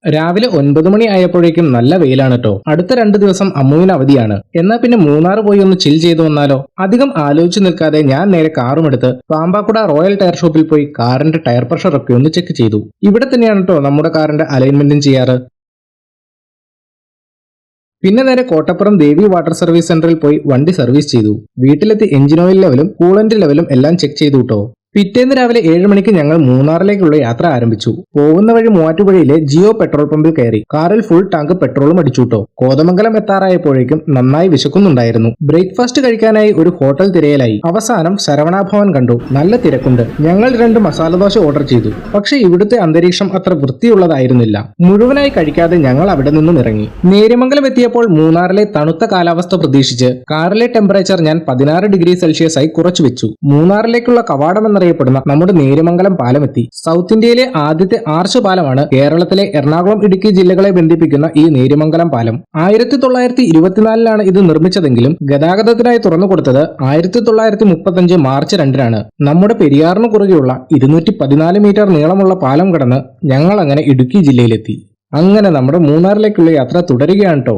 രാവിലെ 9 മണി ആയപ്പോഴേക്കും നല്ല വെയിലാണ് കേട്ടോ. അടുത്ത 2 ദിവസം അമ്മുവിന് അവധിയാണ്. എന്നാ പിന്നെ മൂന്നാർ പോയി ഒന്ന് ചിൽ ചെയ്തു വന്നാലോ? അധികം ആലോചിച്ചു നിൽക്കാതെ ഞാൻ നേരെ കാറുമെടുത്ത് പാമ്പാക്കുട റോയൽ ടയർ ഷോപ്പിൽ പോയി കാറിന്റെ ടയർ പ്രഷർ ഒക്കെ ഒന്ന് ചെക്ക് ചെയ്തു. ഇവിടെ തന്നെയാണ് കേട്ടോ നമ്മുടെ കാറിന്റെ അലൈൻമെന്റും ചെയ്യാറ്. പിന്നെ നേരെ കോട്ടപ്പുറം ദേവി വാട്ടർ സർവീസ് സെന്ററിൽ പോയി വണ്ടി സർവീസ് ചെയ്തു. വീട്ടിലെത്തി എഞ്ചിൻ ഓയിൽ ലെവലും കൂളന്റ് ലെവലും എല്ലാം ചെക്ക് ചെയ്തു കേട്ടോ. പിറ്റേന്ന് രാവിലെ 7 മണിക്ക് ഞങ്ങൾ മൂന്നാറിലേക്കുള്ള യാത്ര ആരംഭിച്ചു. പോകുന്ന വഴി മൂവാറ്റുപുഴയിലെ ജിയോ പെട്രോൾ പമ്പിൽ കയറി കാറിൽ ഫുൾ ടാങ്ക് പെട്രോളും അടിച്ചുട്ടോ. കോതമംഗലം എത്താറായപ്പോഴേക്കും നന്നായി വിശക്കുന്നുണ്ടായിരുന്നു. ബ്രേക്ക്ഫാസ്റ്റ് കഴിക്കാനായി ഒരു ഹോട്ടൽ തിരയലായി. അവസാനം ശരവണ ഭവൻ കണ്ടു. നല്ല തിരക്കുണ്ട്. ഞങ്ങൾ 2 മസാലദോശ ഓർഡർ ചെയ്തു. പക്ഷെ ഇവിടുത്തെ അന്തരീക്ഷം അത്ര വൃത്തിയുള്ളതായിരുന്നില്ല. മുഴുവനായി കഴിക്കാതെ ഞങ്ങൾ അവിടെ നിന്നും ഇറങ്ങി. നേര്യമംഗലം എത്തിയപ്പോൾ മൂന്നാറിലെ തണുത്ത കാലാവസ്ഥ പ്രതീക്ഷിച്ച് കാറിലെ ടെമ്പറേച്ചർ ഞാൻ 16 ഡിഗ്രി സെൽഷ്യസ് ആയി കുറച്ചു വെച്ചു. മൂന്നാറിലേക്കുള്ള കവാടം അറിയപ്പെടുന്ന നമ്മുടെ നേര്യമംഗലം പാലം എത്തി. സൗത്ത് ഇന്ത്യയിലെ ആദ്യത്തെ ആർച്ച് പാലമാണ് കേരളത്തിലെ എറണാകുളം ഇടുക്കി ജില്ലകളെ ബന്ധിപ്പിക്കുന്ന ഈ നേര്യമംഗലം പാലം. 1924 ഇത് നിർമ്മിച്ചതെങ്കിലും ഗതാഗതത്തിനായി തുറന്നുകൊടുത്തത് 1935 മാർച്ച് 2 നമ്മുടെ പെരിയാറിന് കുറുകെയുള്ള 214 മീറ്റർ നീളമുള്ള പാലം കടന്ന് ഞങ്ങൾ അങ്ങനെ ഇടുക്കി ജില്ലയിലെത്തി. അങ്ങനെ നമ്മുടെ മൂന്നാറിലേക്കുള്ള യാത്ര തുടരുകയാണ് കേട്ടോ.